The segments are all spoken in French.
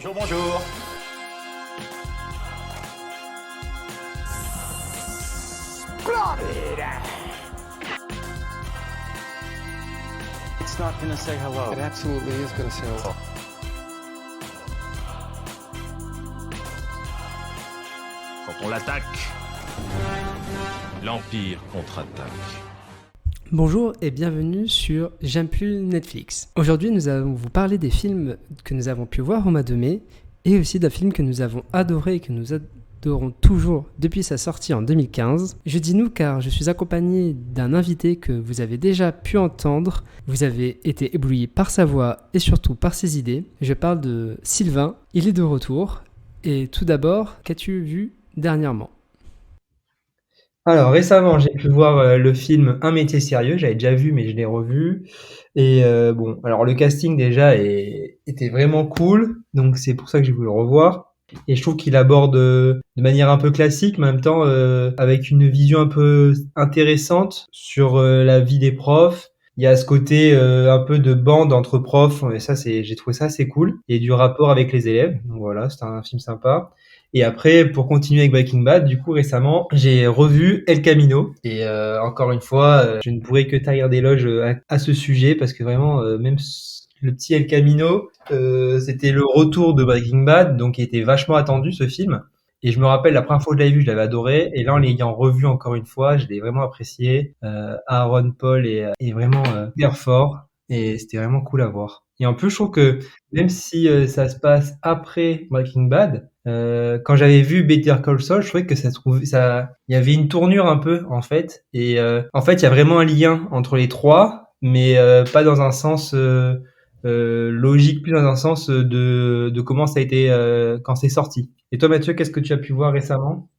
Bonjour, bonjour. It's not gonna say hello. It absolutely is going to say hello. Quand on l'attaque, l'Empire contre-attaque. Bonjour et bienvenue sur J'aime plus Netflix. Aujourd'hui, nous allons vous parler des films que nous avons pu voir au mois de mai et aussi d'un film que nous avons adoré et que nous adorons toujours depuis sa sortie en 2015. Je dis nous car je suis accompagné d'un invité que vous avez déjà pu entendre. Vous avez été ébloui par sa voix et surtout par ses idées. Je parle de Sylvain, il est de retour. Et tout d'abord, qu'as-tu vu dernièrement ? Alors récemment, j'ai pu voir le film Un métier sérieux. J'avais déjà vu, mais je l'ai revu. Et bon, alors le casting déjà était vraiment cool, donc c'est pour ça que j'ai voulu le revoir. Et je trouve qu'il aborde de manière un peu classique, mais en même temps avec une vision un peu intéressante sur la vie des profs. Il y a ce côté un peu de bande entre profs, et ça j'ai trouvé ça assez cool, et du rapport avec les élèves. Donc voilà, c'est un film sympa. Et après, pour continuer avec Breaking Bad, du coup récemment, j'ai revu El Camino. Et encore une fois, je ne pourrais que taire d'éloges à ce sujet, parce que vraiment, même le petit El Camino, c'était le retour de Breaking Bad, donc il était vachement attendu ce film. Et je me rappelle, la première fois que je l'avais vu, je l'avais adoré. Et là, en l'ayant revu encore une fois, je l'ai vraiment apprécié. Aaron Paul est vraiment hyper fort. Et c'était vraiment cool à voir. Et en plus, je trouve que même si ça se passe après Breaking Bad, quand j'avais vu Better Call Saul, je trouvais que il y avait une tournure un peu, en fait. Et en fait, il y a vraiment un lien entre les trois, mais pas dans un sens logique, plus dans un sens de comment ça a été quand c'est sorti. Et toi, Mathieu, qu'est-ce que tu as pu voir récemment ?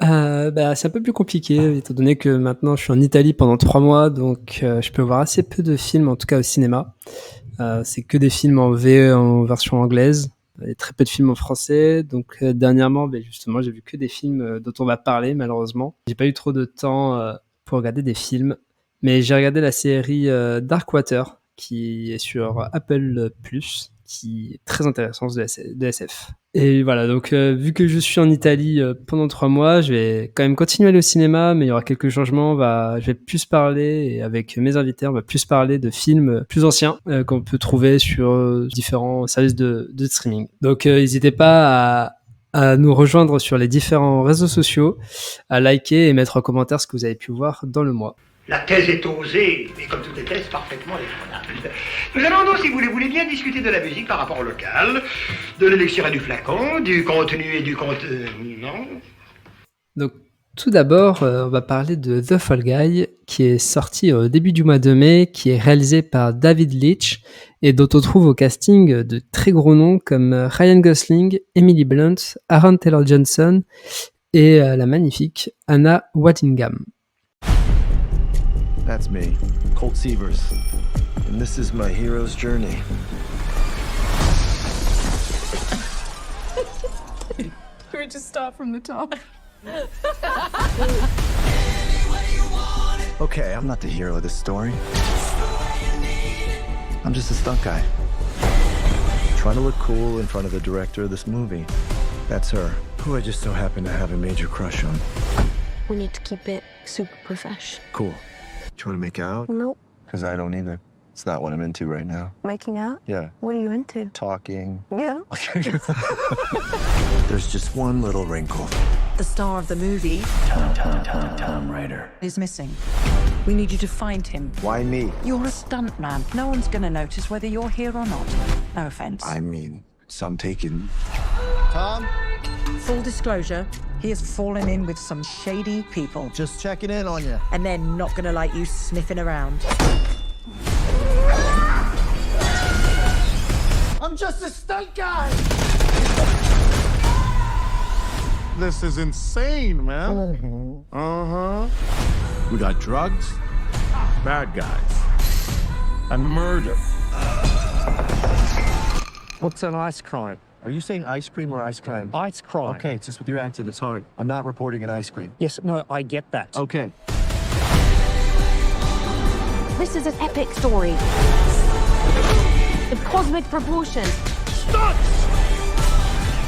C'est un peu plus compliqué, étant donné que maintenant je suis en Italie pendant 3 mois, donc je peux voir assez peu de films, en tout cas au cinéma. C'est que des films en version anglaise, et très peu de films en français. Donc dernièrement, justement, j'ai vu que des films dont on va parler, malheureusement. J'ai pas eu trop de temps pour regarder des films, mais j'ai regardé la série Darkwater, qui est sur Apple+, qui est très intéressante de SF. Et voilà, donc vu que je suis en Italie pendant 3 mois, je vais quand même continuer à aller au cinéma, mais il y aura quelques changements. Je vais plus parler, et avec mes invités, on va plus parler de films plus anciens qu'on peut trouver sur différents services de streaming. Donc n'hésitez pas à nous rejoindre sur les différents réseaux sociaux, à liker et mettre en commentaire ce que vous avez pu voir dans le mois. La thèse est osée, et comme toutes les thèses, parfaitement raisonnable. Nous allons donc, si vous le voulez bien, discuter de la musique par rapport au local, de l'élixir et du flacon, du contenu et du contenant. Donc, tout d'abord, on va parler de The Fall Guy, qui est sorti au début du mois de mai, qui est réalisé par David Leitch, et dont on trouve au casting de très gros noms comme Ryan Gosling, Emily Blunt, Aaron Taylor-Johnson, et la magnifique Anna Waddingham. That's me, Colt Sievers, and this is my hero's journey. Can we just start from the top? Okay, I'm not the hero of this story. I'm just a stunt guy. Trying to look cool in front of the director of this movie. That's her, who I just so happen to have a major crush on. We need to keep it super profesh. Cool. Do you want to make out? Nope. Because I don't either. It's not what I'm into right now. Making out? Yeah. What are you into? Talking. Yeah. There's just one little wrinkle. The star of the movie Tom Ryder. is missing. We need you to find him. Why me? You're a stuntman. No one's gonna notice whether you're here or not. No offense. I mean, some taken. Tom? Full disclosure, he has fallen in with some shady people. Just checking in on you. And they're not gonna like you sniffing around. I'm just a stunt guy! This is insane, man. Uh-huh. We got drugs, bad guys, and murder. What's an ice crime? Are you saying ice cream or ice crime? Ice crime. Okay, it's just with your accent, it's hard. I'm not reporting an ice cream. Yes, no, I get that. Okay. This is an epic story. Of cosmic proportions. Stunts!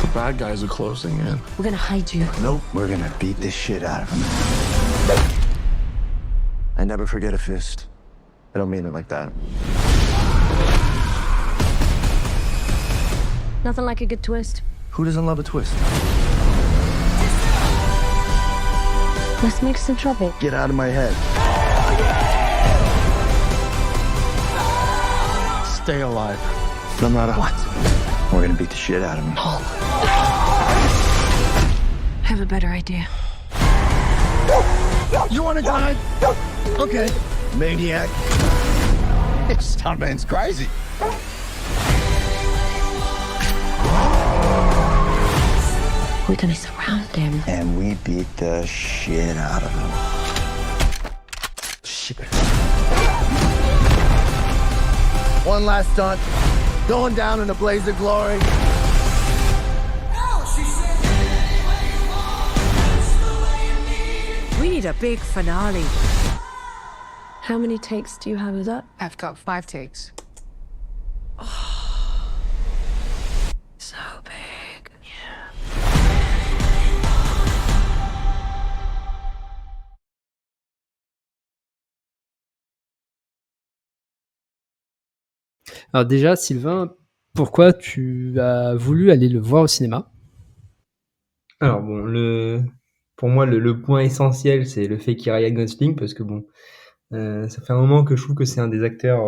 The bad guys are closing in. We're gonna hide you. Nope, we're gonna beat the shit out of him. I never forget a fist. I don't mean it like that. Nothing like a good twist. Who doesn't love a twist? Let's make some trouble. Get out of my head. Stay alive. No matter what. We're gonna beat the shit out of him. I have a better idea. You wanna die? Okay. Maniac. This stuntman's crazy. We're gonna surround him. And we beat the shit out of him. Shit. One last stunt. Going down in a blaze of glory. We need a big finale. How many takes do you have of that? I've got 5 takes. So big. Alors déjà, Sylvain, pourquoi tu as voulu aller le voir au cinéma? Alors bon, pour moi, le point essentiel, c'est le fait qu'il y ait Ryan Gosling, parce que bon, ça fait un moment que je trouve que c'est un des acteurs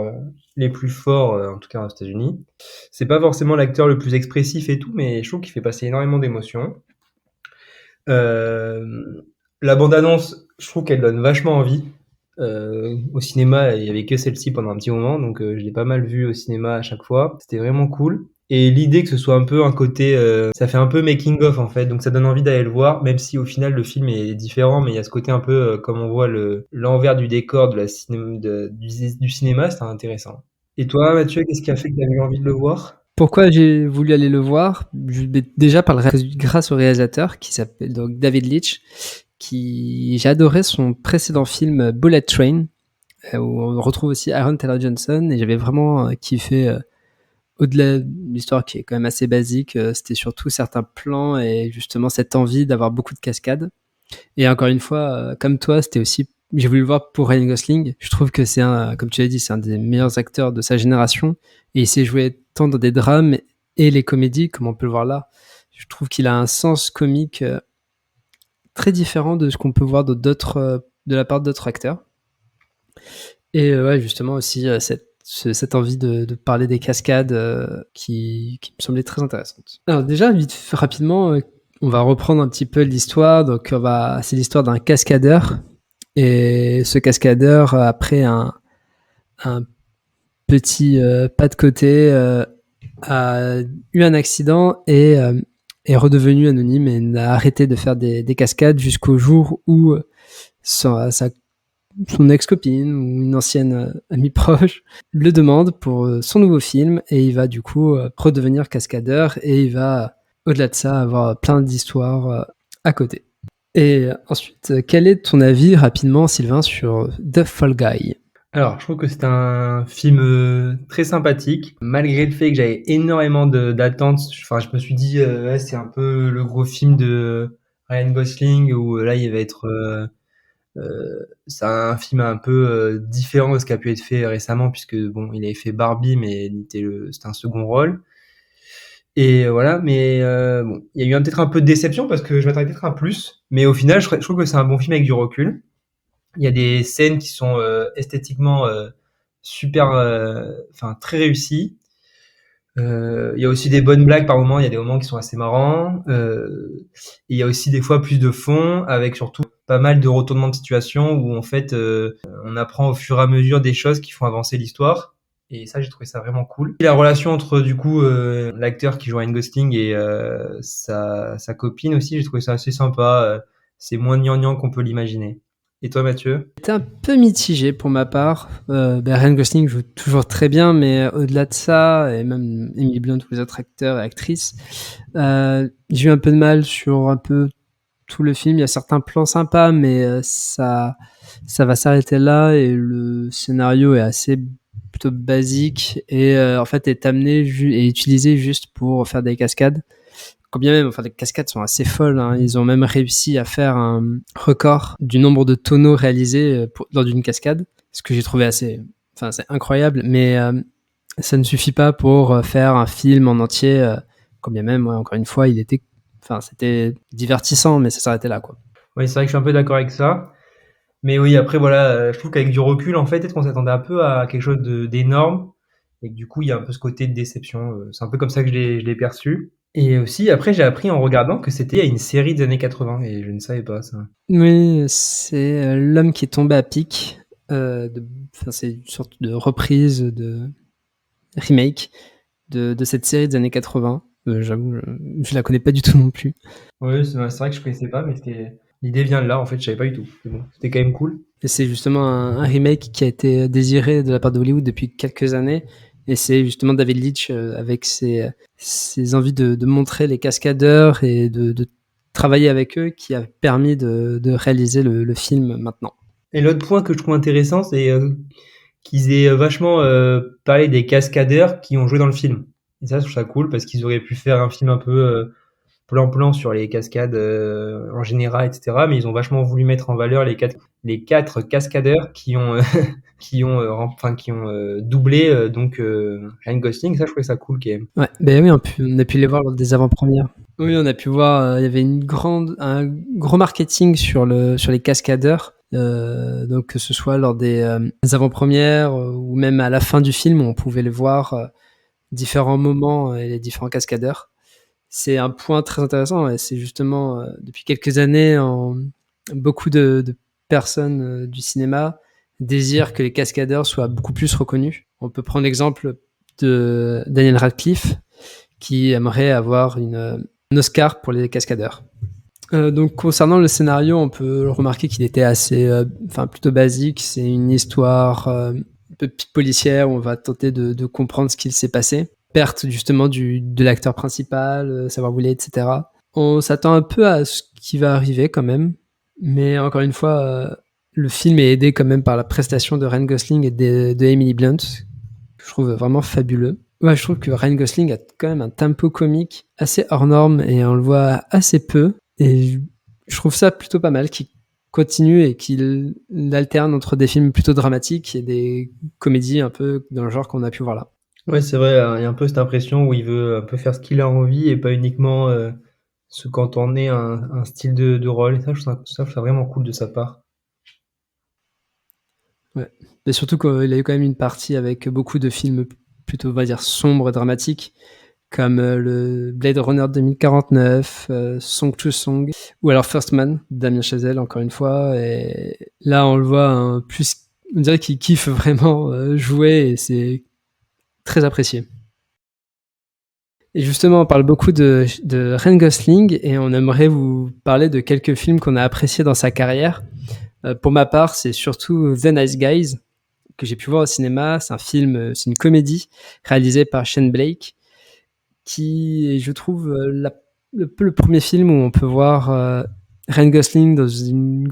les plus forts, en tout cas aux États-Unis. C'est pas forcément l'acteur le plus expressif et tout, mais je trouve qu'il fait passer énormément d'émotions. La bande-annonce, je trouve qu'elle donne vachement envie. Au cinéma, il y avait que celle-ci pendant un petit moment, donc je l'ai pas mal vu au cinéma à chaque fois. C'était vraiment cool. Et l'idée que ce soit un peu un côté, ça fait un peu making of en fait, donc ça donne envie d'aller le voir, même si au final le film est différent, mais il y a ce côté un peu comme on voit l'envers du décor du cinéma, c'est intéressant. Et toi, Mathieu, qu'est-ce qui a fait que tu as eu envie de le voir? Pourquoi j'ai voulu aller le voir? Déjà grâce au réalisateur qui s'appelle donc David Leitch, j'ai adoré son précédent film Bullet Train, où on retrouve aussi Aaron Taylor Johnson, et j'avais vraiment kiffé. Au-delà de l'histoire qui est quand même assez basique, c'était surtout certains plans et justement cette envie d'avoir beaucoup de cascades. Et encore une fois, comme toi, j'ai voulu le voir pour Ryan Gosling. Je trouve que comme tu l'as dit, c'est un des meilleurs acteurs de sa génération, et il s'est joué tant dans des drames et les comédies, comme on peut le voir là. Je trouve qu'il a un sens comique très différent de ce qu'on peut voir de la part d'autres acteurs. Et ouais, justement aussi cette envie de parler des cascades qui me semblait très intéressante. Alors déjà, rapidement, on va reprendre un petit peu l'histoire. Donc c'est l'histoire d'un cascadeur, et ce cascadeur, après un petit pas de côté, a eu un accident et est redevenu anonyme et n'a arrêté de faire des cascades jusqu'au jour où son ex-copine ou une ancienne amie proche le demande pour son nouveau film, et il va du coup redevenir cascadeur, et il va, au-delà de ça, avoir plein d'histoires à côté. Et ensuite, quel est ton avis rapidement, Sylvain, sur The Fall Guy? Alors, je trouve que c'est un film très sympathique, malgré le fait que j'avais énormément d'attentes. Enfin, je me suis dit, ouais, c'est un peu le gros film de Ryan Gosling, où là, il va être... c'est un film un peu différent de ce qui a pu être fait récemment, puisque bon, il avait fait Barbie, mais c'était un second rôle. Et voilà, mais bon, il y a eu peut-être un peu de déception parce que je m'attendais peut-être à plus, mais au final, je trouve que c'est un bon film avec du recul. Il y a des scènes qui sont esthétiquement super, enfin très réussies. Il y a aussi des bonnes blagues par moments, il y a des moments qui sont assez marrants. Et il y a aussi des fois plus de fond, avec surtout pas mal de retournements de situation où en fait on apprend au fur et à mesure des choses qui font avancer l'histoire. Et ça, j'ai trouvé ça vraiment cool. Et la relation entre du coup l'acteur qui joue Ryan Gosling et sa copine aussi, j'ai trouvé ça assez sympa. C'est moins gnangnan qu'on peut l'imaginer. Et toi, Mathieu? J'étais un peu mitigé pour ma part. Ryan Gosling joue toujours très bien, mais au-delà de ça, et même Emily Blunt, tous les autres acteurs et actrices, j'ai eu un peu de mal sur un peu tout le film. Il y a certains plans sympas, mais ça va s'arrêter là, et le scénario est assez plutôt basique et en fait est amené et utilisé juste pour faire des cascades. Quand bien même, enfin les cascades sont assez folles, hein. Ils ont même réussi à faire un record du nombre de tonneaux réalisés lors d'une cascade, ce que j'ai trouvé assez incroyable, mais ça ne suffit pas pour faire un film en entier, quand bien même, encore une fois, c'était divertissant, mais ça s'arrêtait là, quoi. Oui, c'est vrai que je suis un peu d'accord avec ça. Mais oui, après, voilà, je trouve qu'avec du recul, en fait, peut-être qu'on s'attendait un peu à quelque chose d'énorme. Et que du coup, il y a un peu ce côté de déception. C'est un peu comme ça que je l'ai perçu. Et aussi, après, j'ai appris en regardant que c'était une série des années 80. Et je ne savais pas ça. Oui, c'est L'homme qui est tombé à pic. C'est une sorte de reprise, de remake de cette série des années 80. J'avoue, je la connais pas du tout non plus. Oui, c'est vrai que je connaissais pas, mais l'idée vient de là, en fait, je savais pas du tout. C'est bon, c'était quand même cool. Et c'est justement un remake qui a été désiré de la part de Hollywood depuis quelques années. Et c'est justement David Leitch avec ses envies de montrer les cascadeurs et de travailler avec eux qui a permis de réaliser le film maintenant. Et l'autre point que je trouve intéressant, c'est qu'ils aient vachement parlé des cascadeurs qui ont joué dans le film. Et ça, je trouve ça cool parce qu'ils auraient pu faire un film un peu plan-plan sur les cascades en général, etc. Mais ils ont vachement voulu mettre en valeur les quatre cascadeurs qui ont doublé Ryan Gosling. Ça, je trouvais ça cool quand même. Ouais, ben oui, on a pu les voir lors des avant-premières. Oui, on a pu voir, il y avait un gros marketing sur les cascadeurs. Donc que ce soit lors des avant-premières ou même à la fin du film, on pouvait les voir différents moments et les différents cascadeurs. C'est un point très intéressant et c'est justement depuis quelques années, beaucoup de personnes du cinéma désirent que les cascadeurs soient beaucoup plus reconnus. On peut prendre l'exemple de Daniel Radcliffe qui aimerait avoir un Oscar pour les cascadeurs. Donc concernant le scénario, on peut remarquer qu'il était plutôt basique. C'est une histoire un peu policière où on va tenter de comprendre ce qu'il s'est passé. Perte justement de l'acteur principal, savoir où il est, etc. On s'attend un peu à ce qui va arriver quand même, mais encore une fois, le film est aidé quand même par la prestation de Ryan Gosling et de Emily Blunt, que je trouve vraiment fabuleux. Ouais, je trouve que Ryan Gosling a quand même un tempo comique assez hors norme et on le voit assez peu. Et je trouve ça plutôt pas mal qu'il continue et qu'il alterne entre des films plutôt dramatiques et des comédies un peu dans le genre qu'on a pu voir là. Ouais, c'est vrai, il y a un peu cette impression où il veut un peu faire ce qu'il a envie et pas uniquement se cantonner un style de rôle. Et ça, je trouve ça vraiment cool de sa part. Ouais. Et surtout qu'il a eu quand même une partie avec beaucoup de films plutôt, on va dire, sombres et dramatiques, comme le Blade Runner 2049, Song to Song, ou alors First Man, Damien Chazelle, encore une fois. Et là, on le voit on dirait qu'il kiffe vraiment jouer et c'est très apprécié. Et justement, on parle beaucoup de Ryan Gosling et on aimerait vous parler de quelques films qu'on a appréciés dans sa carrière. Pour ma part, c'est surtout The Nice Guys que j'ai pu voir au cinéma. C'est une comédie réalisée par Shane Blake qui est, je trouve, le premier film où on peut voir Ryan Gosling dans une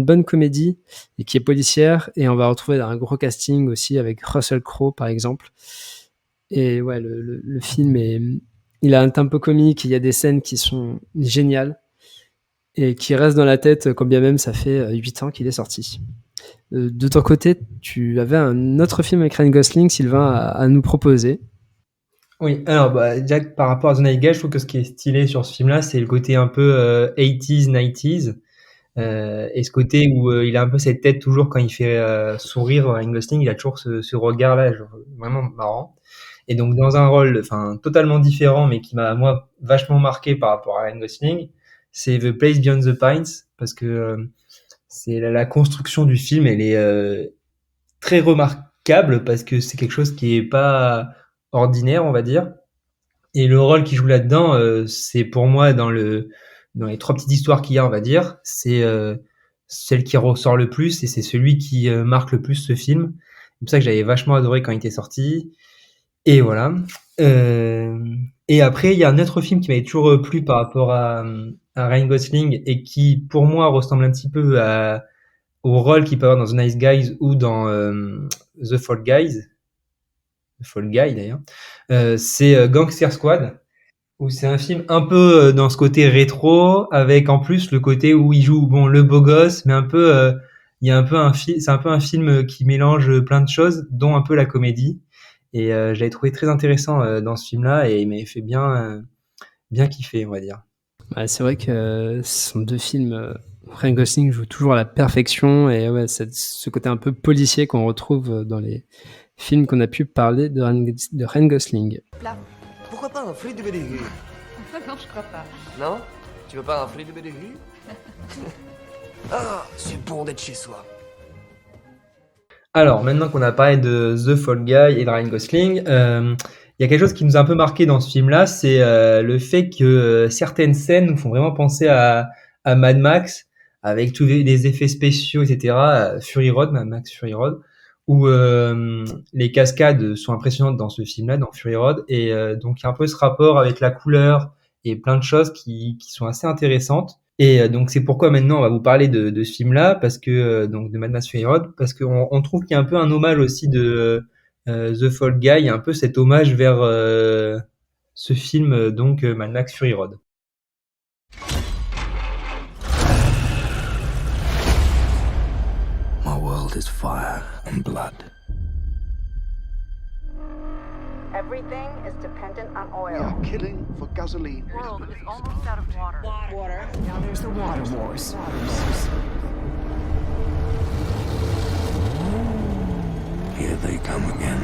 bonne comédie et qui est policière, et on va retrouver un gros casting aussi avec Russell Crowe par exemple. Et ouais, le film il a un tempo comique, il y a des scènes qui sont géniales et qui restent dans la tête quand bien même ça fait 8 ans qu'il est sorti. De ton côté, tu avais un autre film avec Ryan Gosling, Sylvain, à nous proposer. Oui, alors déjà par rapport à The Night Guy, je trouve que ce qui est stylé sur ce film-là, c'est le côté un peu 80s, 90s. Et ce côté où il a un peu cette tête toujours quand il fait sourire Ryan Gosling, il a toujours ce regard-là, genre, vraiment marrant. Et donc dans un rôle totalement différent, mais qui m'a moi vachement marqué par rapport à Ryan Gosling, c'est The Place Beyond the Pines, parce que c'est la construction du film, elle est très remarquable parce que c'est quelque chose qui est pas ordinaire, on va dire. Et le rôle qu'il joue là-dedans, c'est pour moi dans les 3 petites histoires qu'il y a, on va dire, c'est celle qui ressort le plus et c'est celui qui marque le plus ce film. C'est pour ça que j'avais vachement adoré quand il était sorti. Et voilà. Et après, il y a un autre film qui m'avait toujours plu par rapport à Ryan Gosling et qui, pour moi, ressemble un petit peu à au rôle qu'il peut avoir dans The Nice Guys ou dans The Fall Guys. The Fall Guy d'ailleurs. C'est Gangster Squad, où c'est un film un peu dans ce côté rétro, avec en plus le côté où il joue le beau gosse, mais un peu il y a un peu c'est un peu un film qui mélange plein de choses, dont un peu la comédie. Et je l'avais trouvé très intéressant dans ce film-là, et il m'avait fait bien kiffer, on va dire. Ouais, c'est vrai que ce sont deux films. Ryan Gosling joue toujours à la perfection, et ouais, ce côté un peu policier qu'on retrouve dans les films qu'on a pu parler de Ryan Gosling. Là. Pourquoi pas un fruit de bédéhu? Non, je crois pas. Non? Tu veux pas un fruit de bédéhu? Ah, c'est bon d'être chez soi. Alors, maintenant qu'on a parlé de The Fall Guy et de Ryan Gosling, il y a quelque chose qui nous a un peu marqué dans ce film-là, c'est le fait que certaines scènes nous font vraiment penser à Mad Max, avec tous les effets spéciaux, etc. Fury Road, Mad Max Fury Road, où les cascades sont impressionnantes dans ce film-là, dans Fury Road, et donc il y a un peu ce rapport avec la couleur et plein de choses qui sont assez intéressantes. Et donc c'est pourquoi maintenant on va vous parler de ce film-là, parce que donc de Mad Max Fury Road, parce qu'on trouve qu'il y a un peu un hommage aussi de The Fall Guy, il y a un peu cet hommage vers ce film, donc Mad Max Fury Road. My world is fire and blood. Everything is dependent on oil. We are killing for gasoline. The world is almost out of water. Water. Now there's the water wars. Here they come again.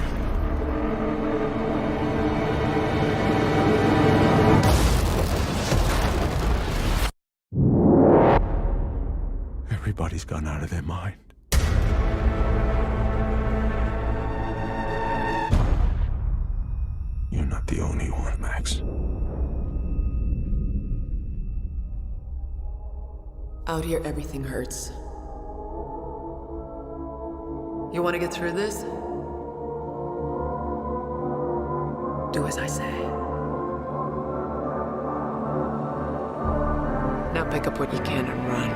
Everybody's gone out of their mind. You're not the only one, Max. Out here, everything hurts. You want to get through this? Do as I say. Now pick up what you can and run.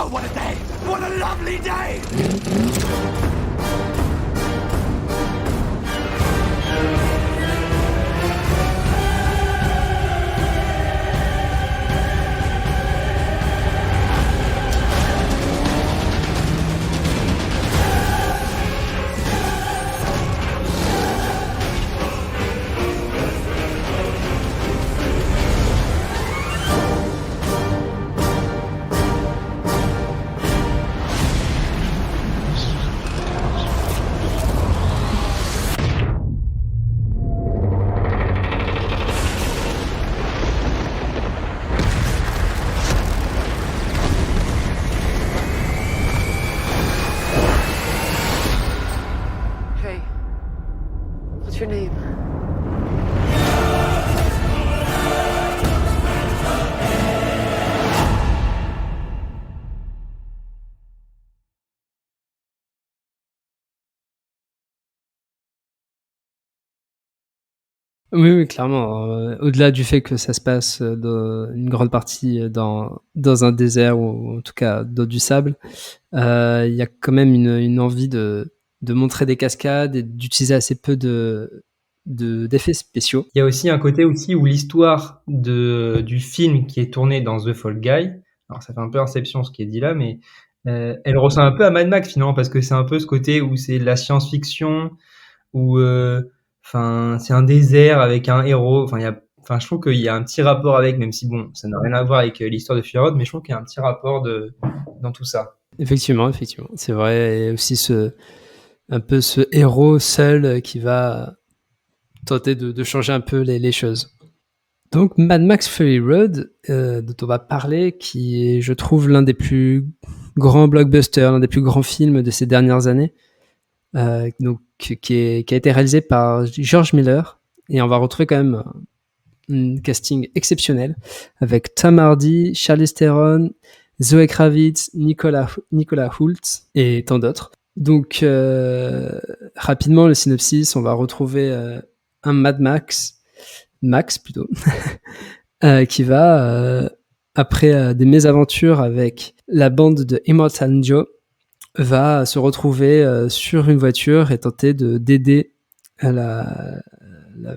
Oh, what a day! What a lovely day! Hey, what's your name? Oui, clairement. Au-delà du fait que ça se passe une grande partie dans un désert, ou en tout cas dans du sable, il y a quand même une envie de montrer des cascades et d'utiliser assez peu d'effets spéciaux. Il y a aussi un côté aussi où l'histoire du film qui est tourné dans The Fall Guy, alors ça fait un peu Inception ce qui est dit là, mais elle ressemble un peu à Mad Max finalement, parce que c'est un peu ce côté où c'est de la science-fiction, où c'est un désert avec un héros. Je trouve qu'il y a un petit rapport avec, même si bon, ça n'a rien à voir avec l'histoire de Fury Road, mais je trouve qu'il y a un petit rapport dans tout ça. Effectivement, c'est vrai. Et aussi un peu ce héros seul qui va tenter de changer un peu les choses. Donc Mad Max Fury Road, dont on va parler, qui est, je trouve, l'un des plus grands blockbusters, l'un des plus grands films de ces dernières années, qui a été réalisé par George Miller, et on va retrouver quand même un casting exceptionnel avec Tom Hardy, Charlize Theron, Zoe Kravitz, Nicolas Hoult et tant d'autres. Donc, rapidement, le synopsis, on va retrouver un Max plutôt, qui va, après des mésaventures avec la bande de Immortal Joe, va se retrouver sur une voiture et tenter d'aider la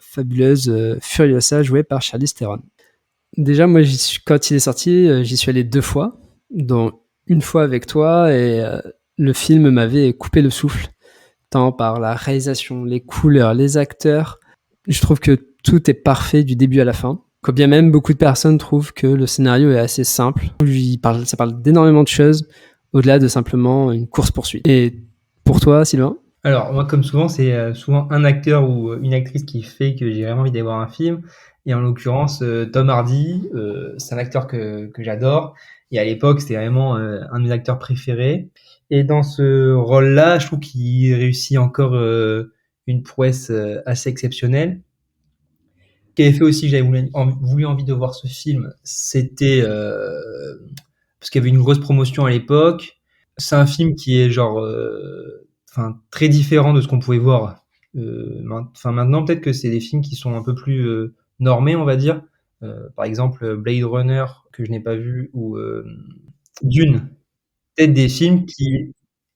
fabuleuse Furiosa jouée par Charlize Theron. Déjà, moi, quand il est sorti, j'y suis allé 2 fois, dont une fois avec toi, et le film m'avait coupé le souffle, tant par la réalisation, les couleurs, les acteurs. Je trouve que tout est parfait du début à la fin. Quand bien même beaucoup de personnes trouvent que le scénario est assez simple. Ça parle d'énormément de choses, au-delà de simplement une course-poursuite. Et pour toi, Sylvain ? Alors, moi, comme souvent, c'est souvent un acteur ou une actrice qui fait que j'ai vraiment envie d'aller voir un film. Et en l'occurrence, Tom Hardy, c'est un acteur que j'adore. Et à l'époque, c'était vraiment un de mes acteurs préférés. Et dans ce rôle-là, je trouve qu'il réussit encore une prouesse assez exceptionnelle. Ce qui avait fait aussi que j'avais voulu envie de voir ce film, c'était parce qu'il y avait une grosse promotion à l'époque. C'est un film qui est genre très différent de ce qu'on pouvait voir. Maintenant, peut-être que c'est des films qui sont un peu plus normés, on va dire. Par exemple, Blade Runner, que je n'ai pas vu, ou Dune. Peut-être des films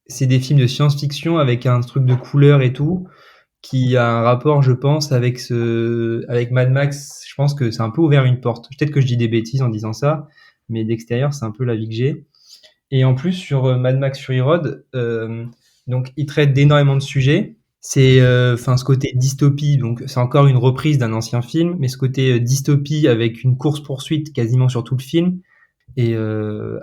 c'est des films de science-fiction avec un truc de couleur et tout, qui a un rapport, je pense, avec Mad Max. Je pense que c'est un peu ouvert une porte. Peut-être que je dis des bêtises en disant ça, mais d'extérieur, c'est un peu l'avis que j'ai. Et en plus, sur Mad Max Fury Road, donc il traite d'énormément de sujets. C'est ce côté dystopie, donc c'est encore une reprise d'un ancien film, mais ce côté dystopie avec une course-poursuite quasiment sur tout le film. Et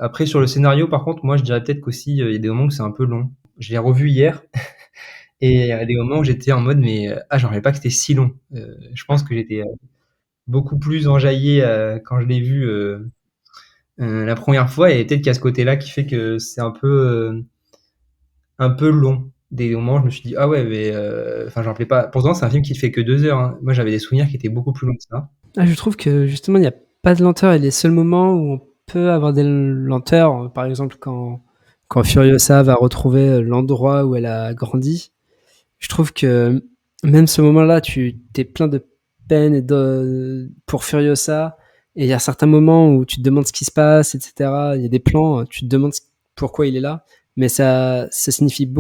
après, sur le scénario, par contre, moi, je dirais peut-être qu'aussi, il y a des moments où c'est un peu long. Je l'ai revu hier, et il y a des moments où j'étais en mode, mais j'en rappelais pas que c'était si long. Je pense que j'étais beaucoup plus enjaillé quand je l'ai vu la première fois, et peut-être qu'il y a ce côté-là qui fait que c'est un peu long. Des moments, je me suis dit, ah ouais, mais j'en rappelais pas. Pourtant, c'est un film qui fait que 2 heures. Hein. Moi, j'avais des souvenirs qui étaient beaucoup plus longs que ça. Je trouve que justement, il n'y a pas de lenteur, et les seuls moments où on peut avoir des lenteurs, par exemple quand Furiosa va retrouver l'endroit où elle a grandi, je trouve que même ce moment-là, t'es plein de peine pour Furiosa, et il y a certains moments où tu te demandes ce qui se passe, etc. Il y a des plans, tu te demandes pourquoi il est là, mais ça signifie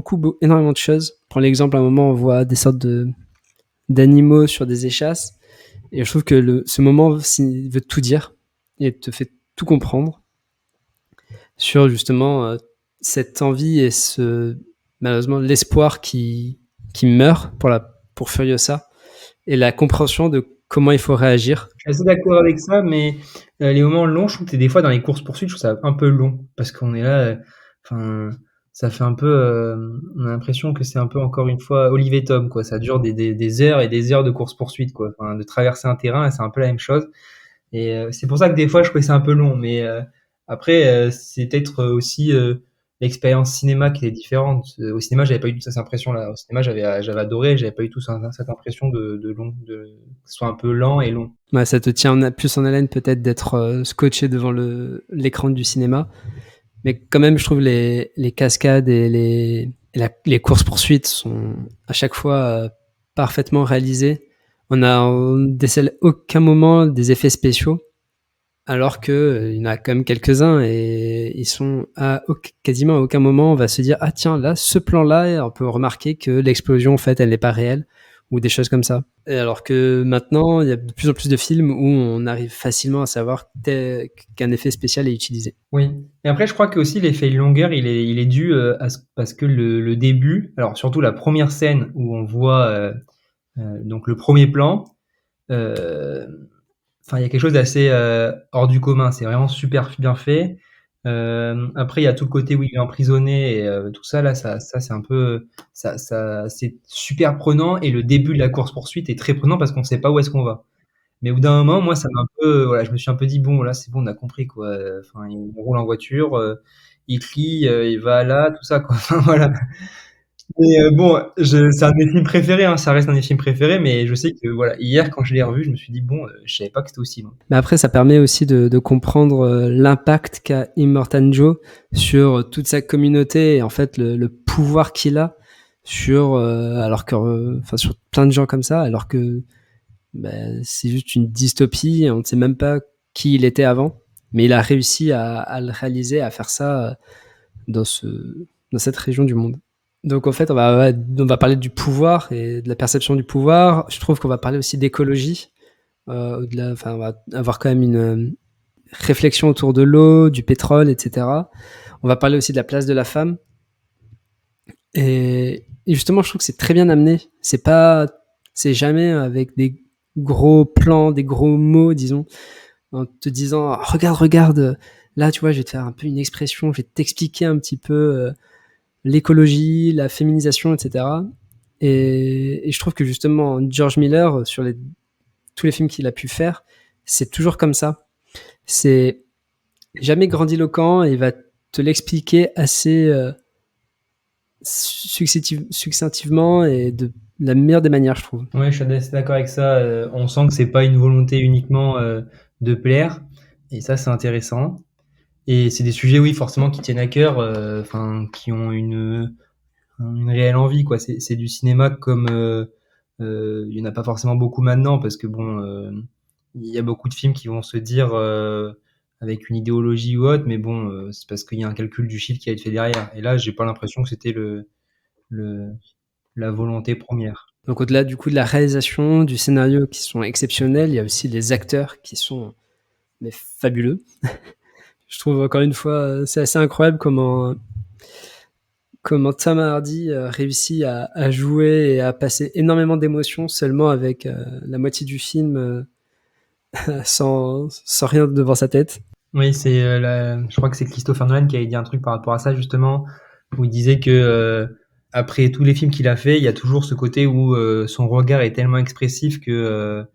énormément de choses. Prends l'exemple, à un moment, on voit des sortes d'animaux sur des échasses, et je trouve que ce moment veut tout dire, et te fait tout comprendre sur justement cette envie et malheureusement l'espoir qui meurt pour Furiosa, et la compréhension de comment il faut réagir. Je suis assez d'accord avec ça, mais les moments longs, je trouve que des fois dans les courses-poursuites, je trouve ça un peu long, parce qu'on est là, ça fait un peu, on a l'impression que c'est un peu, encore une fois, Olive et Tom, quoi. Ça dure des heures et des heures de course-poursuite, quoi. De traverser un terrain, c'est un peu la même chose. Et c'est pour ça que des fois, je trouvais ça un peu long. Mais après, c'est peut-être aussi l'expérience cinéma qui est différente. Au cinéma, j'avais pas eu cette impression-là. Au cinéma, j'avais adoré, j'avais pas eu tout cette impression de long, que ce soit un peu lent et long. Ouais, ça te tient plus en haleine peut-être d'être scotché devant l'écran du cinéma. Mais quand même, je trouve les cascades et les courses-poursuites sont à chaque fois parfaitement réalisées. On décèle aucun moment des effets spéciaux, alors il y en a quand même quelques-uns, et ils sont quasiment à aucun moment on va se dire ah tiens, là ce plan-là, on peut remarquer que l'explosion en fait elle n'est pas réelle, ou des choses comme ça. Et alors que maintenant il y a de plus en plus de films où on arrive facilement à savoir qu'un effet spécial est utilisé. Oui, et après je crois que aussi l'effet longueur il est dû parce que le début, alors surtout la première scène où on voit donc le premier plan, il y a quelque chose d'assez hors du commun. C'est vraiment super bien fait. Après, il y a tout le côté où il est emprisonné et tout ça. Là, ça c'est un peu, c'est super prenant. Et le début de la course poursuite est très prenant parce qu'on sait pas où est-ce qu'on va. Mais au bout d'un moment, moi, ça m'a un peu, voilà, je me suis un peu dit bon, là, c'est bon, on a compris quoi. Il roule en voiture, il crie, il va là, tout ça quoi. Voilà. Mais bon, c'est un de mes films préférés, hein, ça reste un de mes films préférés, mais je sais que voilà, hier quand je l'ai revu, je me suis dit bon, je savais pas que c'était aussi long. Mais après, ça permet aussi de comprendre l'impact qu'a Immortan Joe sur toute sa communauté et en fait le pouvoir qu'il a sur, sur plein de gens comme ça, alors que c'est juste une dystopie et on ne sait même pas qui il était avant. Mais il a réussi à le réaliser, à faire ça dans cette région du monde. Donc en fait, on va parler du pouvoir et de la perception du pouvoir. Je trouve qu'on va parler aussi d'écologie. On va avoir quand même une réflexion autour de l'eau, du pétrole, etc. On va parler aussi de la place de la femme. Et justement, je trouve que c'est très bien amené. C'est jamais avec des gros plans, des gros mots, disons, en te disant regarde, là, tu vois, je vais te faire un peu une expression, je vais t'expliquer un petit peu l'écologie, la féminisation, etc. Et je trouve que justement, George Miller, sur tous les films qu'il a pu faire, c'est toujours comme ça. C'est jamais grandiloquent et il va te l'expliquer assez succinctivement et de la meilleure des manières, je trouve. Ouais, je suis assez d'accord avec ça. On sent que c'est pas une volonté uniquement de plaire, et ça, c'est intéressant. Et c'est des sujets, oui, forcément, qui tiennent à cœur, qui ont une réelle envie, quoi. C'est du cinéma comme il y en a pas forcément beaucoup maintenant, parce que bon, il y a beaucoup de films qui vont se dire avec une idéologie ou autre, mais bon, c'est parce qu'il y a un calcul du chiffre qui a été fait derrière. Et là, j'ai pas l'impression que c'était la volonté première. Donc au-delà du coup de la réalisation, du scénario qui sont exceptionnels, il y a aussi les acteurs qui sont fabuleux. Je trouve encore une fois, c'est assez incroyable comment Tom Hardy réussit à jouer et à passer énormément d'émotions seulement avec la moitié du film sans rien devant sa tête. Oui, je crois que c'est Christopher Nolan qui avait dit un truc par rapport à ça justement, où il disait que après tous les films qu'il a fait, il y a toujours ce côté où son regard est tellement expressif que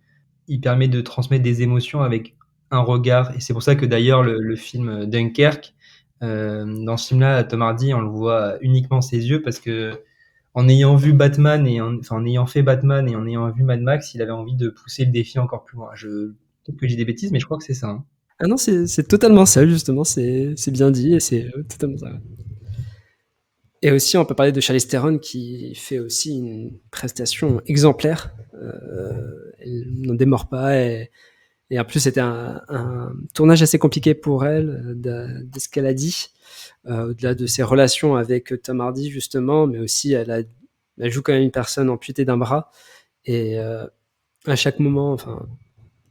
il permet de transmettre des émotions avec un regard. Et c'est pour ça que d'ailleurs le film Dunkerque, dans ce film-là, Tom Hardy, on le voit uniquement ses yeux, parce que en ayant vu Batman en ayant fait Batman et en ayant vu Mad Max, il avait envie de pousser le défi encore plus loin. Peut-être que j'ai des bêtises, mais je crois que c'est ça. Hein. Ah non, c'est totalement ça, justement, c'est bien dit, et c'est totalement ça. Et aussi, on peut parler de Charlize Theron, qui fait aussi une prestation exemplaire. Elle n'en démord pas, et en plus, c'était un tournage assez compliqué pour elle, de ce qu'elle a dit, au-delà de ses relations avec Tom Hardy, justement, mais aussi, elle joue quand même une personne amputée d'un bras, et à chaque moment,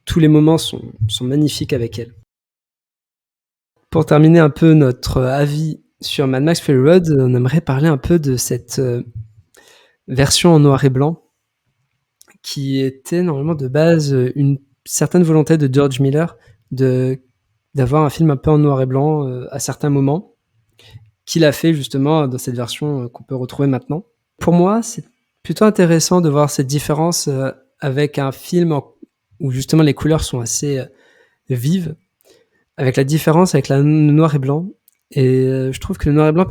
tous les moments sont magnifiques avec elle. Pour terminer un peu notre avis sur Mad Max Fury Road, on aimerait parler un peu de cette version en noir et blanc, qui était normalement de base une certaine volonté de George Miller d'avoir un film un peu en noir et blanc à certains moments, qu'il a fait justement dans cette version qu'on peut retrouver maintenant. Pour moi, c'est plutôt intéressant de voir cette différence avec un film où justement les couleurs sont assez vives, avec la différence avec le noir et blanc. Et je trouve que le noir et blanc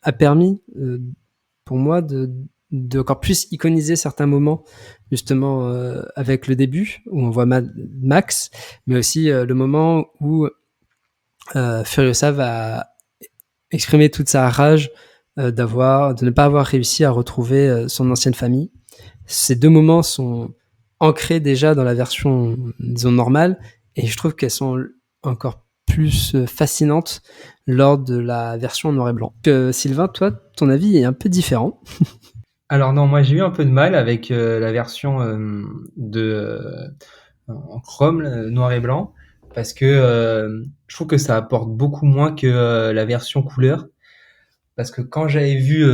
a permis pour moi de encore plus iconiser certains moments, justement avec le début où on voit Mad Max, mais aussi le moment où Furiosa va exprimer toute sa rage de ne pas avoir réussi à retrouver son ancienne famille. Ces deux moments sont ancrés déjà dans la version, disons, normale, et je trouve qu'elles sont encore plus fascinantes lors de la version en noir et blanc. Sylvain, toi, ton avis est un peu différent. Alors non, moi j'ai eu un peu de mal avec la version en chrome, noir et blanc, parce que je trouve que ça apporte beaucoup moins que la version couleur. Parce que quand j'avais vu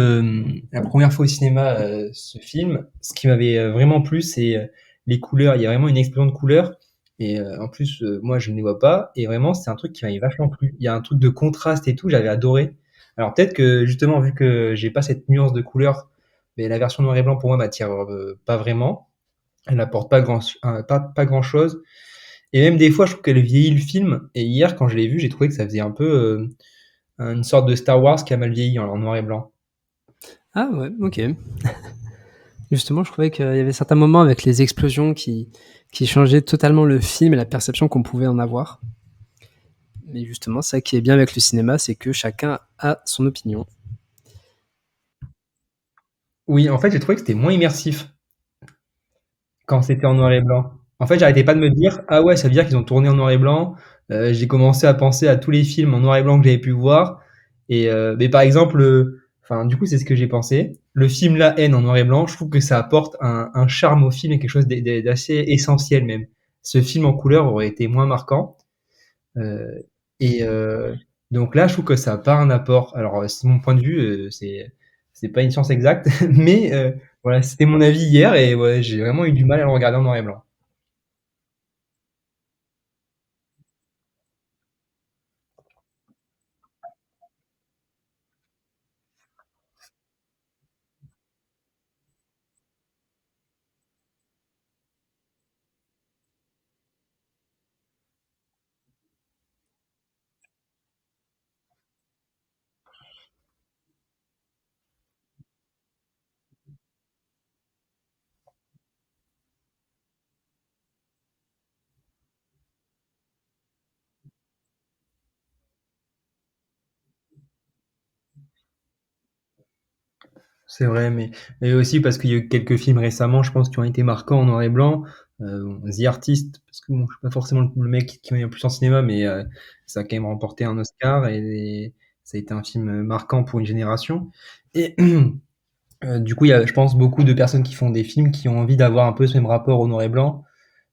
la première fois au cinéma ce film, ce qui m'avait vraiment plu, c'est les couleurs. Il y a vraiment une explosion de couleurs. Et en plus, moi, je ne les vois pas. Et vraiment, c'est un truc qui m'avait vachement plu. Il y a un truc de contraste et tout, j'avais adoré. Alors peut-être que justement, vu que j'ai pas cette nuance de couleurs, mais la version noir et blanc, pour moi, m'attire pas vraiment. Elle n'apporte pas grand-chose. Et même des fois, je trouve qu'elle vieillit le film. Et hier, quand je l'ai vu, j'ai trouvé que ça faisait un peu une sorte de Star Wars qui a mal vieilli en noir et blanc. Ah ouais, ok. Justement, je trouvais qu'il y avait certains moments avec les explosions qui changeaient totalement le film et la perception qu'on pouvait en avoir. Mais justement, ça qui est bien avec le cinéma, c'est que chacun a son opinion. Oui, en fait, j'ai trouvé que c'était moins immersif quand c'était en noir et blanc. En fait, j'arrêtais pas de me dire, ah ouais, ça veut dire qu'ils ont tourné en noir et blanc. J'ai commencé à penser à tous les films en noir et blanc que j'avais pu voir. Mais par exemple, enfin, du coup, c'est ce que j'ai pensé. Le film La Haine en noir et blanc, je trouve que ça apporte un charme au film et quelque chose d'assez essentiel même. Ce film en couleur aurait été moins marquant. Euh, donc là, je trouve que ça n'a pas un apport. Alors, c'est mon point de vue, c'est pas une science exacte, mais voilà, c'était mon avis hier et ouais, j'ai vraiment eu du mal à le regarder en noir et blanc. C'est vrai, mais aussi parce qu'il y a eu quelques films récemment, je pense, qui ont été marquants en noir et blanc. Bon, The Artist, parce que bon, je suis pas forcément le mec qui va le plus en cinéma, mais ça a quand même remporté un Oscar et ça a été un film marquant pour une génération. Et du coup, il y a, je pense, beaucoup de personnes qui font des films qui ont envie d'avoir un peu ce même rapport au noir et blanc,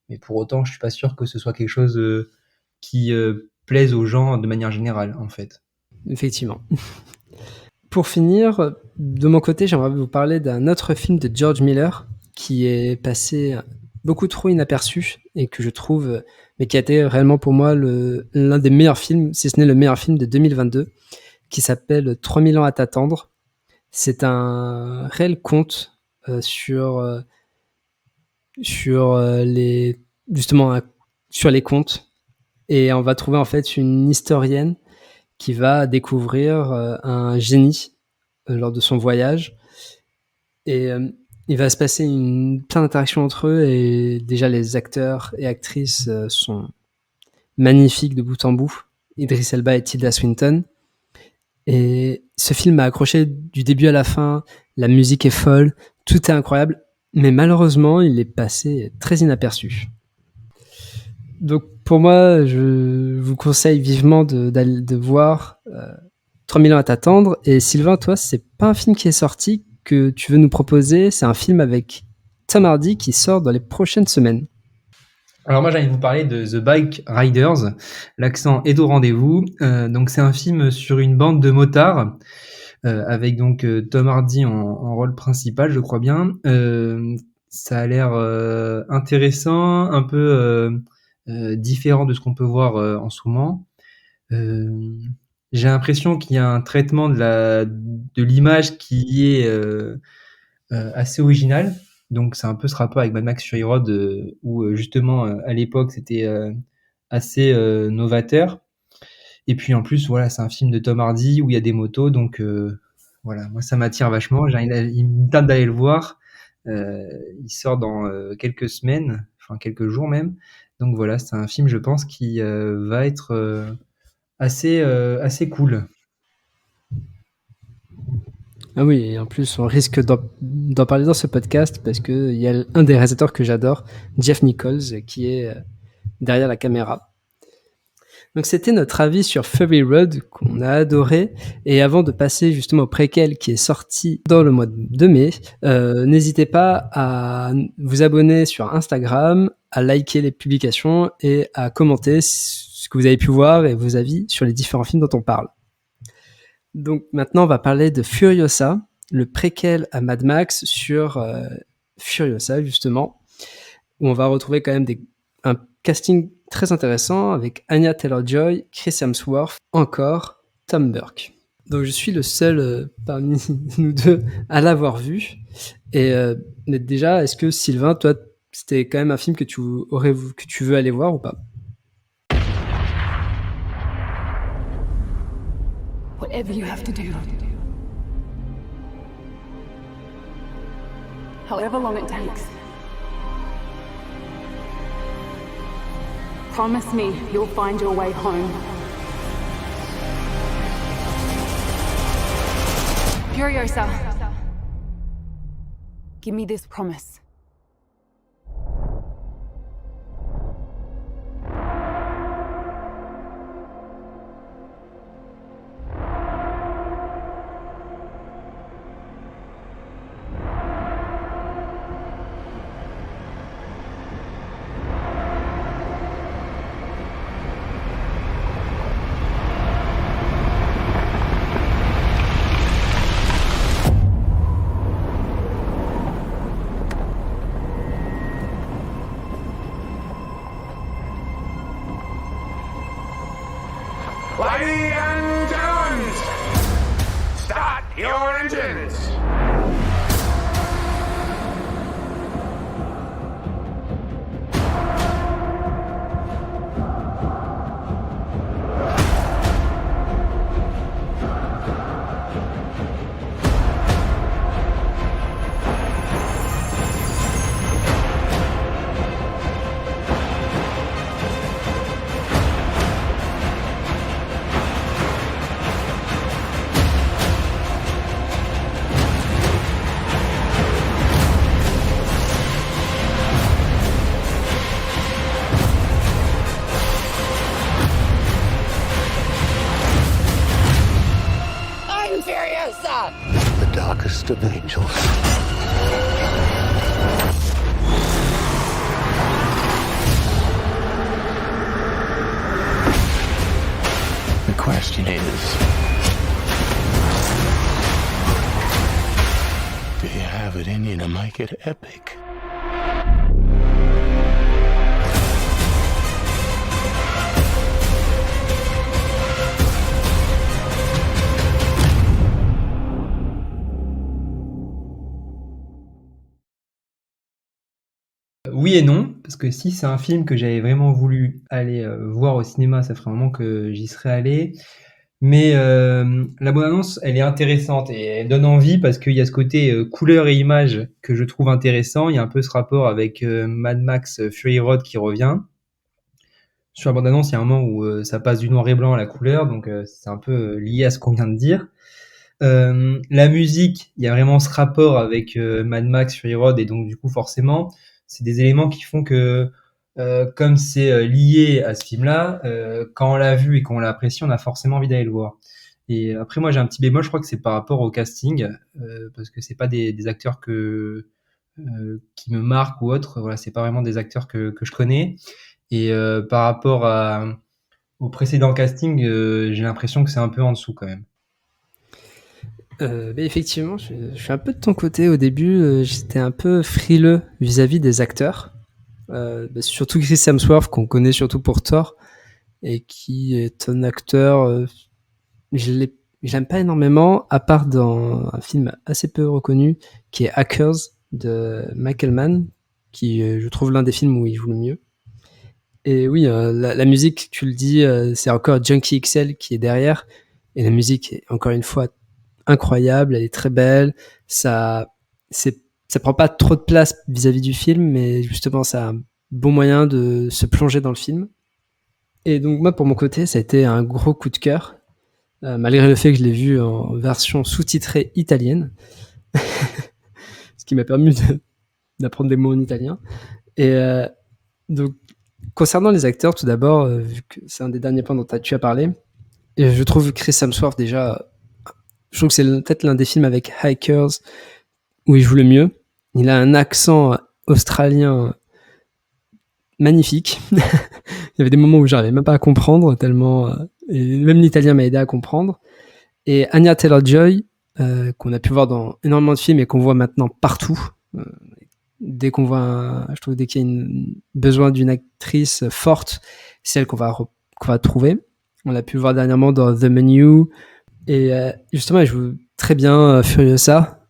mais pour autant, je suis pas sûr que ce soit quelque chose qui plaise aux gens de manière générale, en fait. Effectivement. Pour finir, de mon côté, j'aimerais vous parler d'un autre film de George Miller qui est passé beaucoup trop inaperçu et que je trouve, mais qui a été réellement pour moi l'un des meilleurs films, si ce n'est le meilleur film de 2022, qui s'appelle 3000 ans à t'attendre. C'est un réel conte sur justement sur les contes, et on va trouver en fait une historienne qui va découvrir un génie lors de son voyage, et il va se passer plein d'interactions entre eux, et déjà les acteurs et actrices sont magnifiques de bout en bout, Idris Elba et Tilda Swinton. Et ce film m'a accroché du début à la fin, la musique est folle, tout est incroyable, mais malheureusement il est passé très inaperçu. Donc pour moi, je vous conseille vivement de voir 3000 ans à t'attendre. Et Sylvain, toi, c'est pas un film qui est sorti que tu veux nous proposer, c'est un film avec Tom Hardy qui sort dans les prochaines semaines. Alors moi j'ai envie de vous parler de The Bike Riders, l'accent est au rendez-vous. Donc c'est un film sur une bande de motards avec donc Tom Hardy en rôle principal, je crois bien. Ça a l'air intéressant, un peu différent de ce qu'on peut voir en ce moment. J'ai l'impression qu'il y a un traitement de l'image qui est assez original. Donc c'est un peu ce rapport avec Mad Max Fury Road où justement à l'époque c'était assez novateur. Et puis en plus voilà, c'est un film de Tom Hardy où il y a des motos, donc voilà, moi ça m'attire vachement. Il me tente d'aller le voir. Il sort dans quelques semaines, enfin quelques jours même. Donc voilà, c'est un film je pense qui va être assez cool. Ah oui, et en plus on risque d'en parler dans ce podcast parce qu'il y a un des réalisateurs que j'adore, Jeff Nichols, qui est derrière la caméra. Donc c'était notre avis sur Fury Road qu'on a adoré. Et avant de passer justement au préquel qui est sorti dans le mois de mai, n'hésitez pas à vous abonner sur Instagram, à liker les publications et à commenter ce que vous avez pu voir et vos avis sur les différents films dont on parle. Donc maintenant on va parler de Furiosa, le préquel à Mad Max sur Furiosa justement, où on va retrouver quand même un casting très intéressant avec Anya Taylor-Joy, Chris Hemsworth, encore Tom Burke. Donc je suis le seul parmi nous deux à l'avoir vu. Et mais déjà, est-ce que Sylvain, toi, c'était quand même un film que tu veux aller voir ou pas? Whatever you have to do, however long it takes. Promise me you'll find your way home. Furiosa, give me this promise. Ladies and gentlemen, start your engines. I'm Furiosa! The darkest of angels. The question is, do you have it in you to make it epic? Oui et non, parce que si c'est un film que j'avais vraiment voulu aller voir au cinéma, ça ferait un moment que j'y serais allé. Mais la bande-annonce, elle est intéressante et elle donne envie parce qu'il y a ce côté couleur et image que je trouve intéressant. Il y a un peu ce rapport avec Mad Max Fury Road qui revient. Sur la bande-annonce, il y a un moment où ça passe du noir et blanc à la couleur, donc c'est un peu lié à ce qu'on vient de dire. La musique, il y a vraiment ce rapport avec Mad Max Fury Road et donc du coup forcément, c'est des éléments qui font que comme c'est lié à ce film-là, quand on l'a vu et qu'on l'a apprécié, on a forcément envie d'aller le voir. Et après, moi, j'ai un petit bémol, je crois que c'est par rapport au casting, parce que c'est pas des acteurs qui me marquent ou autre. Voilà, c'est pas vraiment des acteurs que je connais. Et par rapport au précédent casting, j'ai l'impression que c'est un peu en dessous quand même. Effectivement, je suis un peu de ton côté. Au début, j'étais un peu frileux vis-à-vis des acteurs. Surtout Chris Hemsworth, qu'on connaît surtout pour Thor, et qui est un acteur, j'aime pas énormément, à part dans un film assez peu reconnu, qui est Hackers, de Michael Mann, qui je trouve l'un des films où il joue le mieux. Et oui, la musique, tu le dis, c'est encore Junkie XL qui est derrière, et la musique est encore une fois incroyable, elle est très belle, ça prend pas trop de place vis-à-vis du film, mais justement, c'est un bon moyen de se plonger dans le film. Et donc, moi, pour mon côté, ça a été un gros coup de cœur, malgré le fait que je l'ai vu en version sous-titrée italienne, ce qui m'a permis d'apprendre des mots en italien. Et donc, concernant les acteurs, tout d'abord, vu que c'est un des derniers points dont tu as parlé, et je trouve Chris Hemsworth déjà... Je trouve que c'est peut-être l'un des films avec Hikers où il joue le mieux. Il a un accent australien magnifique. Il y avait des moments où j'arrivais même pas à comprendre tellement, et même l'italien m'a aidé à comprendre. Et Anya Taylor-Joy, qu'on a pu voir dans énormément de films et qu'on voit maintenant partout. Dès qu'il y a besoin d'une actrice forte, c'est elle qu'on va trouver. On l'a pu voir dernièrement dans The Menu. Et justement, elle joue très bien Furiosa.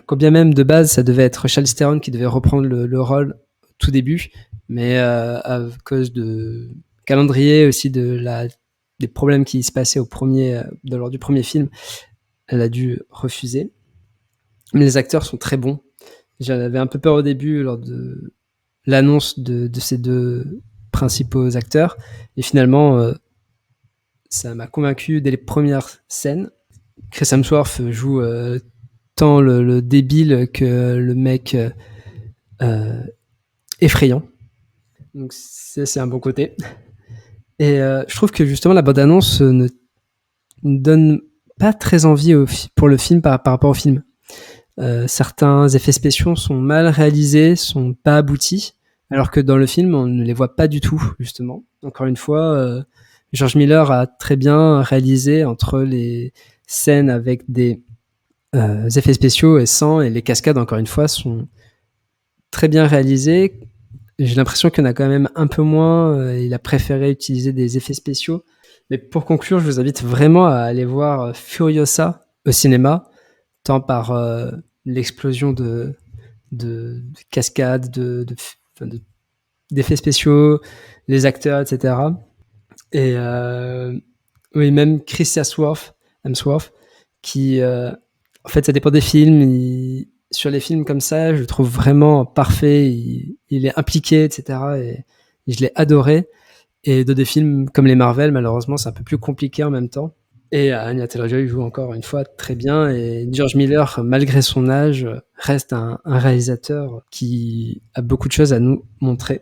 Quand bien même de base, ça devait être Charlize Theron qui devait reprendre le rôle au tout début, mais à cause de calendrier aussi des problèmes qui se passaient lors du premier film, elle a dû refuser. Mais les acteurs sont très bons. J'avais un peu peur au début lors de l'annonce de ces deux principaux acteurs. Et finalement, ça m'a convaincu dès les premières scènes. Chris Hemsworth joue tant le débile que le mec effrayant. Donc c'est un bon côté. Et je trouve que justement la bande-annonce ne donne pas très envie pour le film par rapport au film. Certains effets spéciaux sont mal réalisés, sont pas aboutis, alors que dans le film on ne les voit pas du tout justement. Encore une fois, George Miller a très bien réalisé entre les scènes avec des effets spéciaux et sans, et les cascades encore une fois sont très bien réalisées. J'ai l'impression qu'il y en a quand même un peu moins. Il a préféré utiliser des effets spéciaux. Mais pour conclure, je vous invite vraiment à aller voir Furiosa au cinéma, tant par l'explosion de cascades, d'effets spéciaux, les acteurs, etc. Et oui, même Chris Hemsworth, qui, en fait, ça dépend des films. Sur les films comme ça, je le trouve vraiment parfait. Il est impliqué, etc. Et je l'ai adoré. Et dans des films comme les Marvel, malheureusement, c'est un peu plus compliqué en même temps. Et Anya Taylor-Joy joue encore une fois très bien. Et George Miller, malgré son âge, reste un réalisateur qui a beaucoup de choses à nous montrer.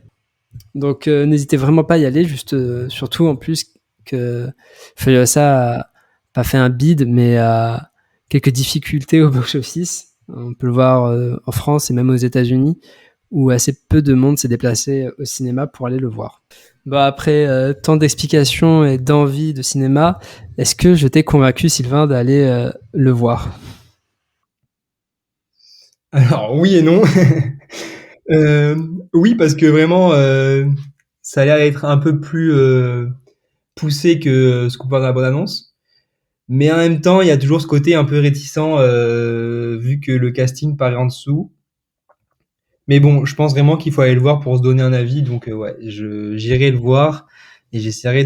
Donc n'hésitez vraiment pas à y aller, juste surtout en plus que Furiosa a pas fait un bid, mais a quelques difficultés au box-office. On peut le voir en France et même aux États-Unis, où assez peu de monde s'est déplacé au cinéma pour aller le voir. Bon, après tant d'explications et d'envie de cinéma, est-ce que je t'ai convaincu, Sylvain, d'aller le voir ? Alors oui et non. Oui, parce que vraiment, ça a l'air d'être un peu plus poussé que ce qu'on voit dans la bande-annonce. Mais en même temps, il y a toujours ce côté un peu réticent, vu que le casting paraît en dessous. Mais bon, je pense vraiment qu'il faut aller le voir pour se donner un avis. Donc ouais, j'irai le voir et j'essaierai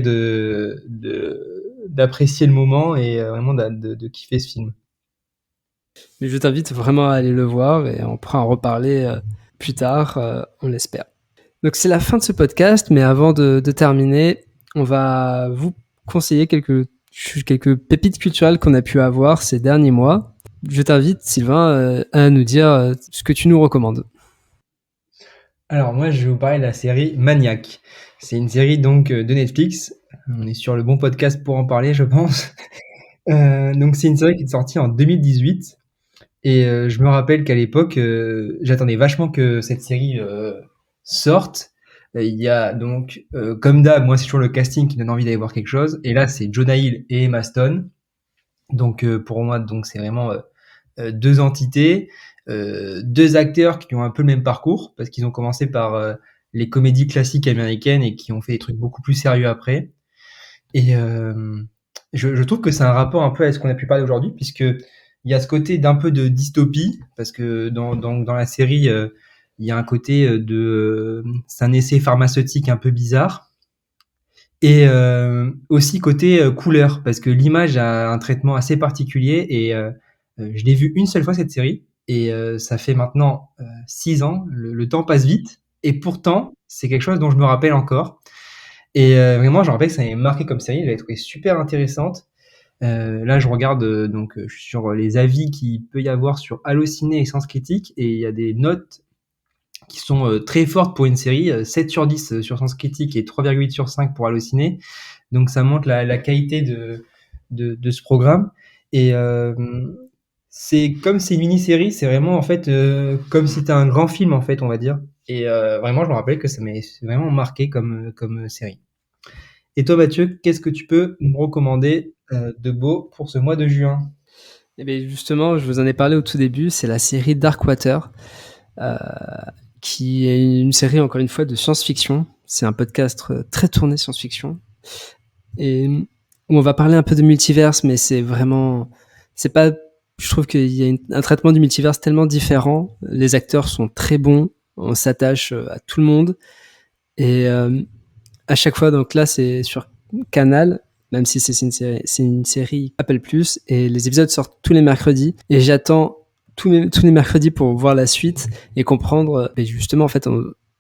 d'apprécier le moment et vraiment de kiffer ce film. Mais je t'invite vraiment à aller le voir et on pourra en reparler plus tard, on l'espère. Donc c'est la fin de ce podcast, mais avant de terminer, on va vous conseiller quelques pépites culturelles qu'on a pu avoir ces derniers mois. Je t'invite, Sylvain, à nous dire ce que tu nous recommandes. Alors moi, je vais vous parler de la série Maniac. C'est une série donc de Netflix. On est sur le bon podcast pour en parler, je pense. Donc c'est une série qui est sortie en 2018. Et je me rappelle qu'à l'époque, j'attendais vachement que cette série sorte. Il y a donc, comme d'hab, moi c'est toujours le casting qui donne envie d'aller voir quelque chose. Et là, c'est Jonah Hill et Emma Stone. Donc pour moi, donc c'est vraiment deux entités, deux acteurs qui ont un peu le même parcours parce qu'ils ont commencé par les comédies classiques américaines et qui ont fait des trucs beaucoup plus sérieux après. Et je trouve que c'est un rapport un peu à ce qu'on a pu parler aujourd'hui, puisque il y a ce côté d'un peu de dystopie, parce que dans la série, il y a un côté c'est un essai pharmaceutique un peu bizarre. Et aussi côté couleur, parce que l'image a un traitement assez particulier. Et je l'ai vu une seule fois cette série, et ça fait maintenant 6 ans. Le temps passe vite, et pourtant, c'est quelque chose dont je me rappelle encore. Et vraiment, je me rappelle que ça m'avait marqué comme série, je l'avais trouvé super intéressante. Là, je regarde, donc je suis sur les avis qu'il peut y avoir sur Allociné et Sens Critique, et il y a des notes qui sont très fortes pour une série, 7 sur 10 sur Sens Critique et 3,8 sur 5 pour Allociné. Donc ça montre la qualité de ce programme. Et c'est comme c'est une mini-série, c'est vraiment en fait comme si c'était un grand film en fait, on va dire. Et vraiment, je me rappelle que ça m'a vraiment marqué comme série. Et toi, Mathieu, qu'est-ce que tu peux me recommander de beau pour ce mois de juin ? Eh bien, justement, je vous en ai parlé au tout début, c'est la série Darkwater, qui est une série, encore une fois, de science-fiction. C'est un podcast très tourné science-fiction, et où on va parler un peu de multiverse, mais c'est pas, je trouve qu'il y a un traitement du multiverse tellement différent. Les acteurs sont très bons, on s'attache à tout le monde, et à chaque fois, donc là, c'est sur Canal, même si c'est une série Apple+, et les épisodes sortent tous les mercredis, et j'attends tous les mercredis pour voir la suite et comprendre. Et justement, en fait,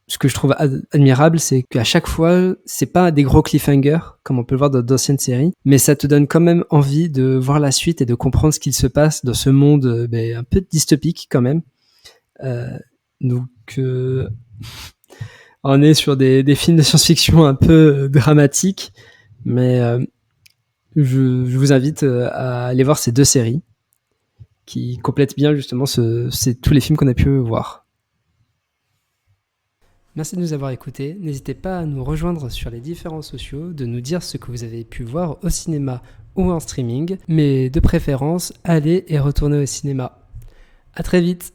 ce que je trouve admirable, c'est qu'à chaque fois, c'est pas des gros cliffhangers, comme on peut le voir dans d'anciennes séries, mais ça te donne quand même envie de voir la suite et de comprendre ce qu'il se passe dans ce monde un peu dystopique quand même. Donc, on est sur des films de science-fiction un peu dramatiques, mais je vous invite à aller voir ces 2 séries qui complètent bien justement tous les films qu'on a pu voir. Merci de nous avoir écoutés. N'hésitez pas à nous rejoindre sur les différents sociaux, de nous dire ce que vous avez pu voir au cinéma ou en streaming, mais de préférence, allez et retournez au cinéma. À très vite.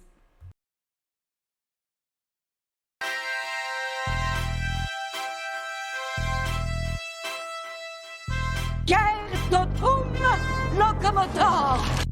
Locomotor!